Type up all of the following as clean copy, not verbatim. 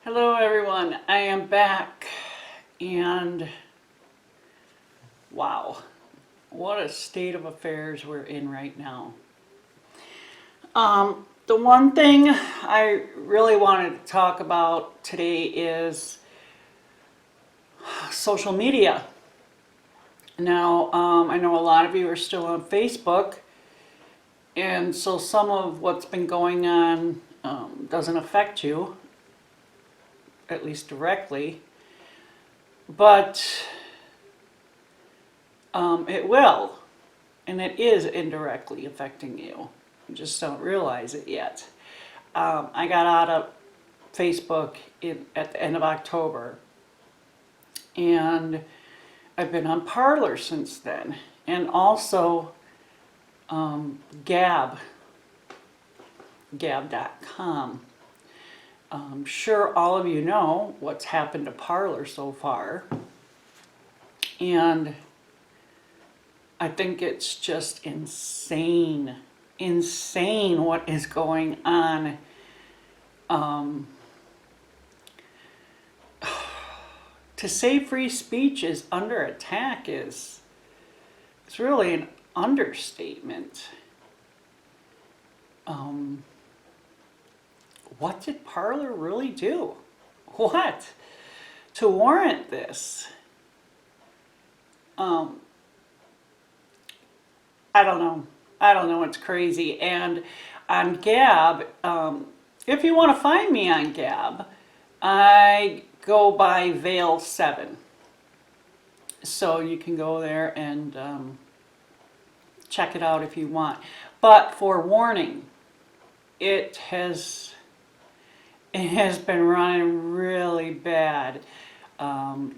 Hello everyone, I am back and wow, what a state of affairs we're in right now. The one thing I really wanted to talk about today is social media. Now, I know a lot of you are still on Facebook, and so some of what's been going on doesn't affect you, at least directly, but it will, and it is indirectly affecting you. You just don't realize it yet. I got out of Facebook at the end of October, and I've been on Parler since then, and also Gab.com. I'm sure all of you know what's happened to Parler so far, and I think it's just insane what is going on. To say free speech is under attack it's really an understatement. What did Parler really do? What? To warrant this? I don't know. It's crazy. And on Gab, if you want to find me on Gab, I go by Vale7. So you can go there and check it out if you want. But for warning, it has been running really bad.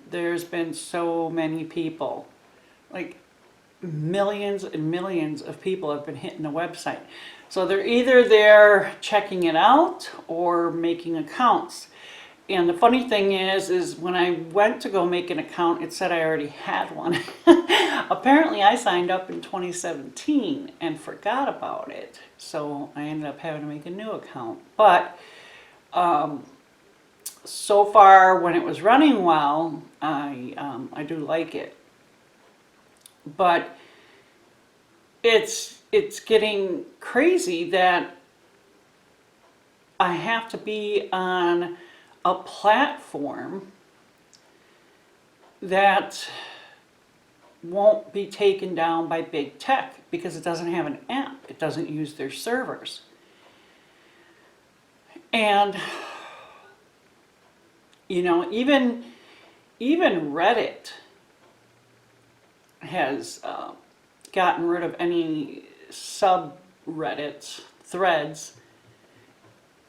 There's been so many people, like millions and millions of people have been hitting the website. So they're either there checking it out or making accounts. And the funny thing is when I went to go make an account, it said I already had one. Apparently I signed up in 2017 and forgot about it. So I ended up having to make a new account. But so far when it was running well, I do like it. But it's getting crazy that I have to be on a platform that won't be taken down by big tech because it doesn't have an app. It doesn't use their servers. And you know, even Reddit has gotten rid of any subreddits, threads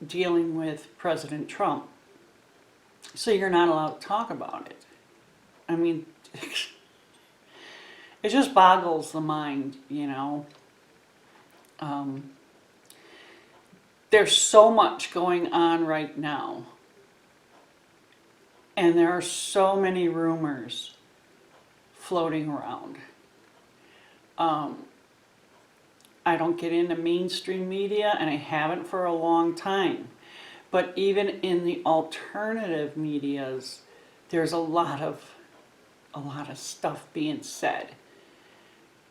dealing with President Trump. So you're not allowed to talk about it. I mean, it just boggles the mind, you know. There's so much going on right now. And there are so many rumors floating around. I don't get into mainstream media, and I haven't for a long time. But even in the alternative medias, there's a lot of stuff being said.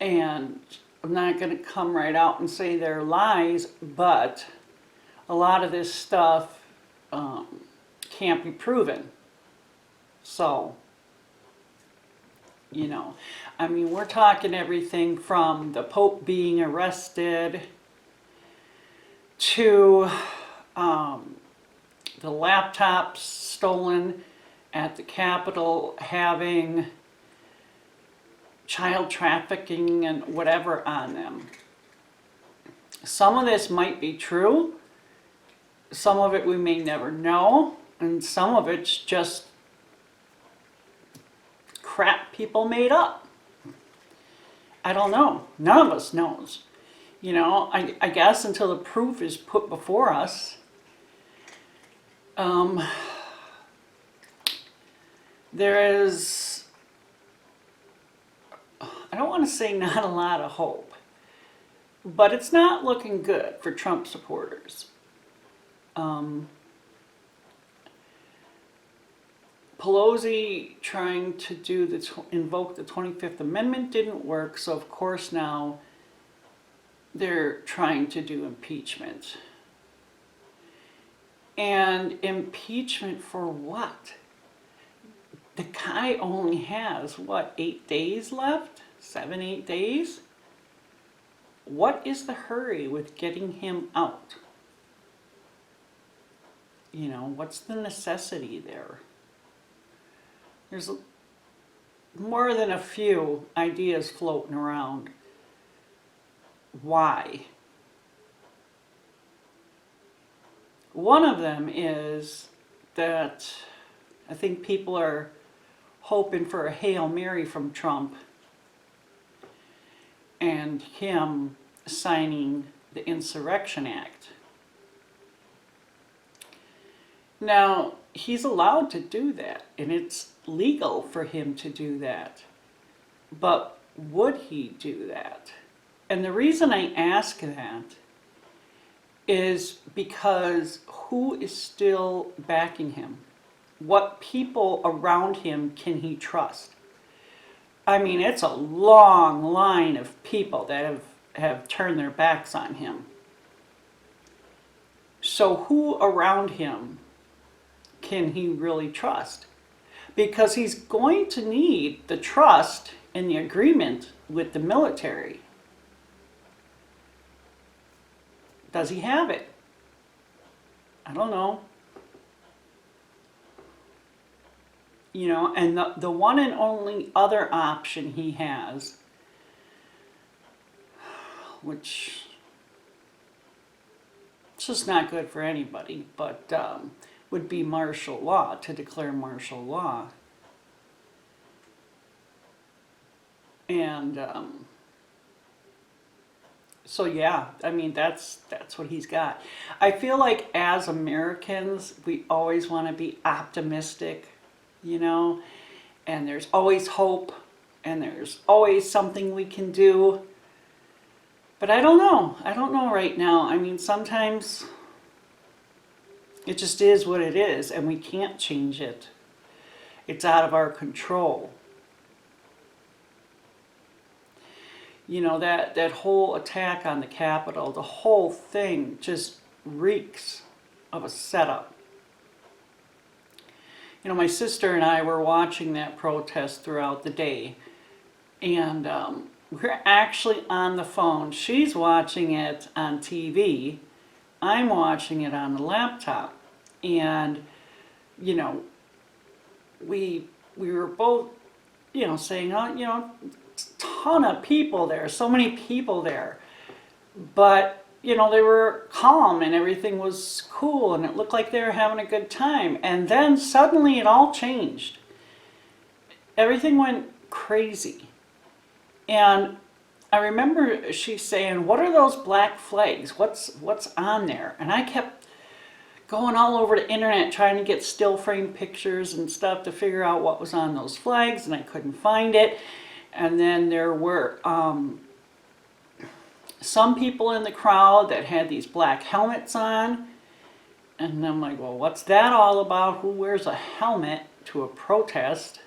And I'm not going to come right out and say they're lies, but a lot of this stuff can't be proven. So, you know, I mean, we're talking everything from the Pope being arrested to the laptops stolen at the Capitol having child trafficking and whatever on them. Some of this might be true. Some of it we may never know. And some of it's just crap people made up. I don't know. None of us knows. You know, I guess until the proof is put before us. There is, I don't want to say not a lot of hope, but it's not looking good for Trump supporters. Pelosi trying to invoke the 25th Amendment didn't work, so of course now they're trying to do impeachment. And impeachment for what? The guy only has, 8 days left? 7, 8 days? What is the hurry with getting him out? What's the necessity there? There's more than a few ideas floating around. Why? One of them is that I think people are hoping for a Hail Mary from Trump and him signing the Insurrection Act. Now, he's allowed to do that, and it's legal for him to do that. But would he do that? And the reason I ask that is because who is still backing him? What people around him can he trust? I mean, it's a long line of people that have turned their backs on him. So who around him can he really trust? Because he's going to need the trust and the agreement with the military. Does he have it? I don't know. And the one and only other option he has, which it's just not good for anybody, but would be martial law, to declare martial law. And so yeah, I mean, that's what he's got. I feel like as Americans, we always want to be optimistic, and there's always hope, and there's always something we can do. But I don't know right now. I mean, sometimes it just is what it is, and we can't change it. It's out of our control. That whole attack on the Capitol, the whole thing just reeks of a setup. My sister and I were watching that protest throughout the day, and we're actually on the phone. She's watching it on TV. I'm watching it on the laptop. And, we were both, saying, ton of people there, so many people there. But, they were calm and everything was cool and it looked like they were having a good time. And then suddenly it all changed. Everything went crazy. And I remember she saying, "What are those black flags? What's on there?" And I kept going all over the internet trying to get still frame pictures and stuff to figure out what was on those flags, and I couldn't find it. And then there were some people in the crowd that had these black helmets on. And I'm like, well, what's that all about? Who wears a helmet to a protest?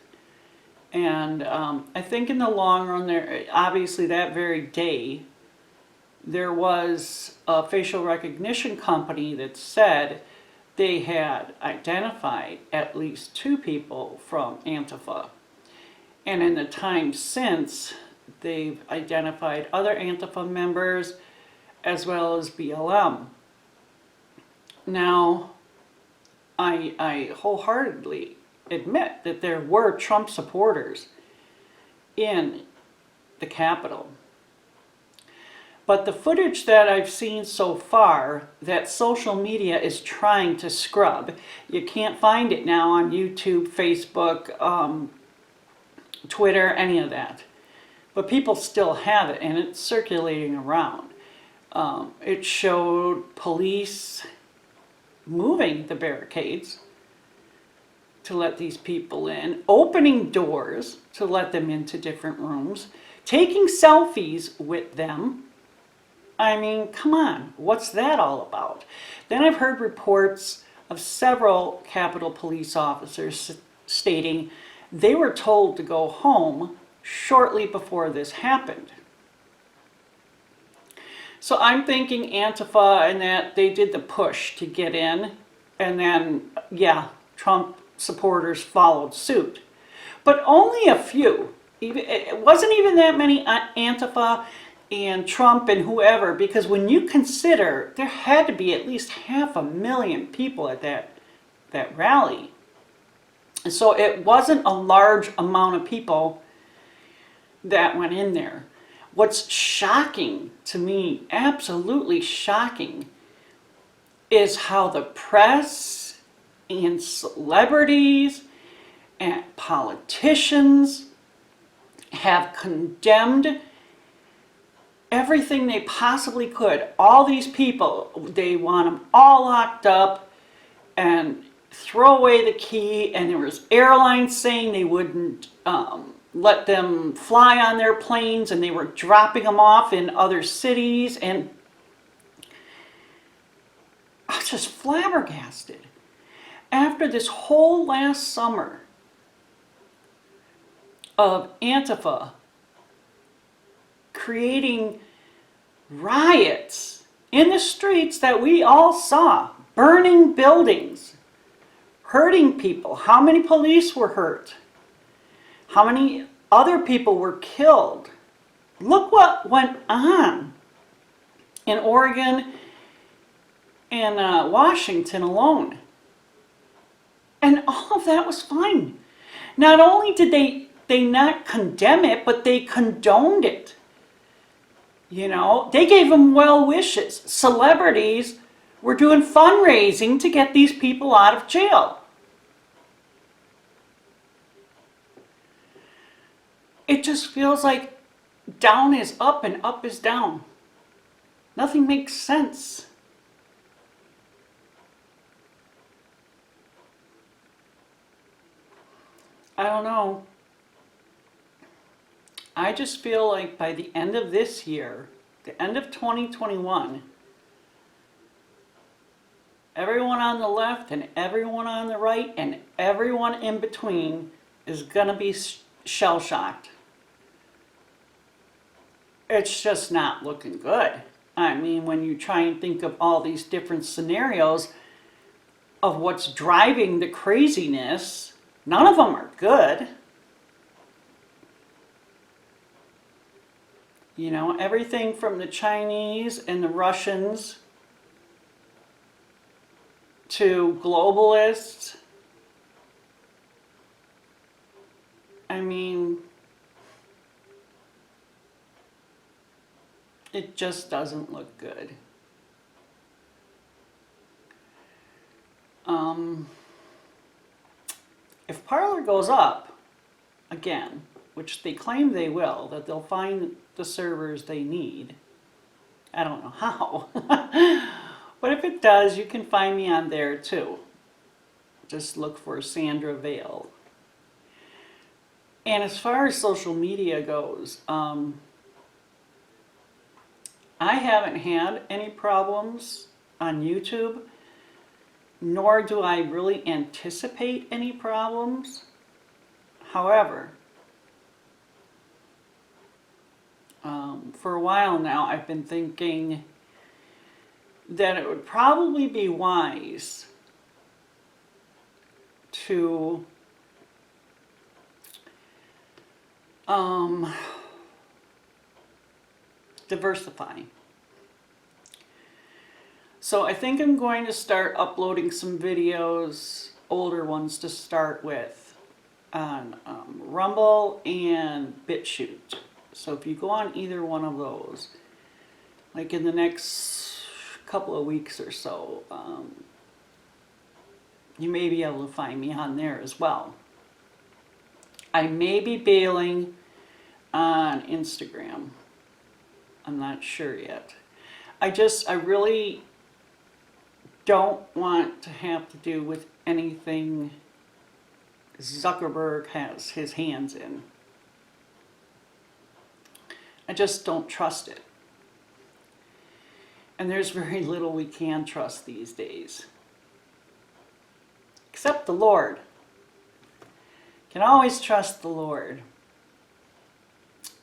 And I think in the long run, there obviously that very day, there was a facial recognition company that said they had identified at least 2 people from Antifa. And in the time since, they've identified other Antifa members as well as BLM. Now, I wholeheartedly admit that there were Trump supporters in the Capitol. But the footage that I've seen so far that social media is trying to scrub, you can't find it now on YouTube, Facebook, Twitter, any of that. But people still have it, and it's circulating around. It showed police moving the barricades to let these people in, opening doors to let them into different rooms, taking selfies with them. I mean, come on, what's that all about? Then I've heard reports of several Capitol police officers stating they were told to go home shortly before this happened. So I'm thinking Antifa and that they did the push to get in, and then, yeah, Trump supporters followed suit. But only a few. It wasn't even that many Antifa and Trump and whoever, because when you consider there had to be at least 500,000 people at that rally. And so it wasn't a large amount of people that went in there. What's shocking to me, absolutely shocking, is how the press and celebrities and politicians have condemned everything they possibly could. All these people, they want them all locked up and throw away the key, and there was airlines saying they wouldn't let them fly on their planes, and they were dropping them off in other cities, and I was just flabbergasted. After this whole last summer of Antifa creating riots in the streets that we all saw, burning buildings, hurting people. How many police were hurt? How many other people were killed? Look what went on in Oregon and Washington alone. And all of that was fine. Not only did they not condemn it, but they condoned it. You know, they gave them well wishes. Celebrities were doing fundraising to get these people out of jail. It just feels like down is up and up is down. Nothing makes sense. I don't know. I just feel like by the end of this year, the end of 2021, everyone on the left and everyone on the right and everyone in between is going to be shell-shocked. It's just not looking good. I mean, when you try and think of all these different scenarios of what's driving the craziness, none of them are good. You know, everything from the Chinese and the Russians to globalists. I mean, it just doesn't look good. If Parler goes up again, which they claim they will, that they'll find the servers they need. I don't know how. But if it does, you can find me on there too. Just look for Sandra Vale. And as far as social media goes, I haven't had any problems on YouTube, nor do I really anticipate any problems. However, for a while now, I've been thinking that it would probably be wise to diversify. So I think I'm going to start uploading some videos, older ones to start with, on Rumble and BitChute. So if you go on either one of those, like in the next couple of weeks or so, you may be able to find me on there as well. I may be bailing on Instagram. I'm not sure yet. I really don't want to have to do with anything Zuckerberg has his hands in. I just don't trust it. And there's very little we can trust these days. Except the Lord. Can always trust the Lord.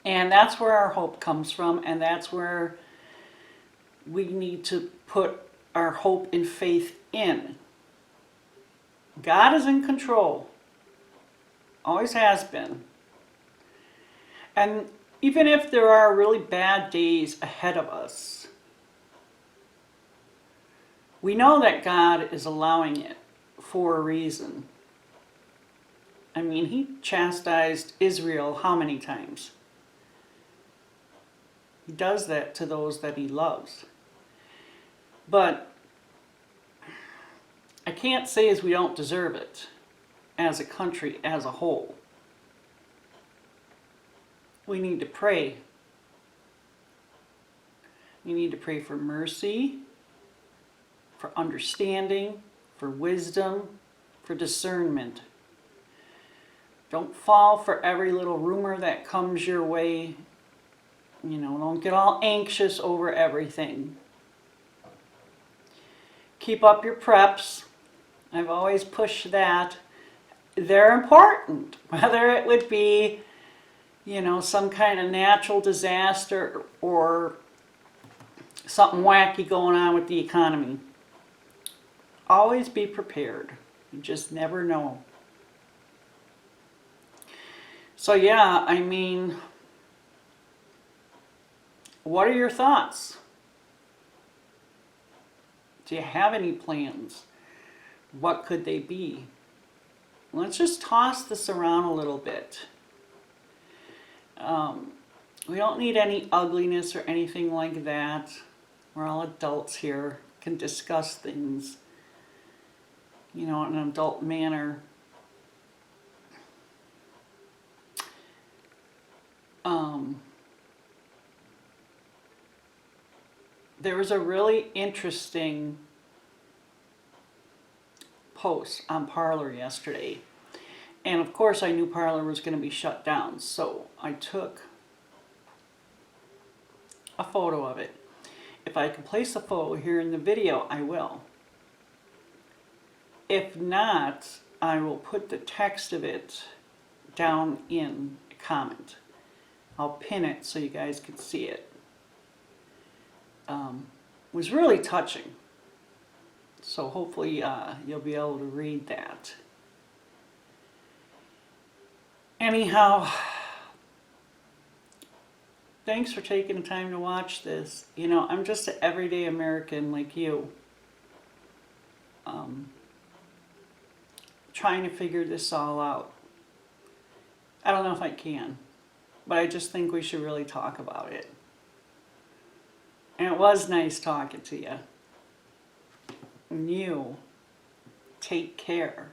And that's where our hope comes from, and that's where we need to put our hope and faith in. God is in control. Always has been. And even if there are really bad days ahead of us, we know that God is allowing it for a reason. I mean, he chastised Israel how many times? He does that to those that he loves. But I can't say as we don't deserve it as a country as a whole. We need to pray. We need to pray for mercy, for understanding, for wisdom, for discernment. Don't fall for every little rumor that comes your way. You know, don't get all anxious over everything. Keep up your preps. I've always pushed that. They're important, whether it would be, you know, some kind of natural disaster or something wacky going on with the economy. Always be prepared. You just never know. So yeah, I mean, what are your thoughts? Do you have any plans? What could they be? Let's just toss this around a little bit. We don't need any ugliness or anything like that. We're all adults here, can discuss things, you know, in an adult manner. There was a really interesting post on Parler yesterday. And of course I knew Parler was going to be shut down, so I took a photo of it. If I can place a photo here in the video, I will. If not, I will put the text of it down in a comment. I'll pin it so you guys can see it. It was really touching. So hopefully you'll be able to read that. Anyhow, thanks for taking the time to watch this. You know, I'm just an everyday American like you. Trying to figure this all out. I don't know if I can, but I just think we should really talk about it. And it was nice talking to you. And you take care.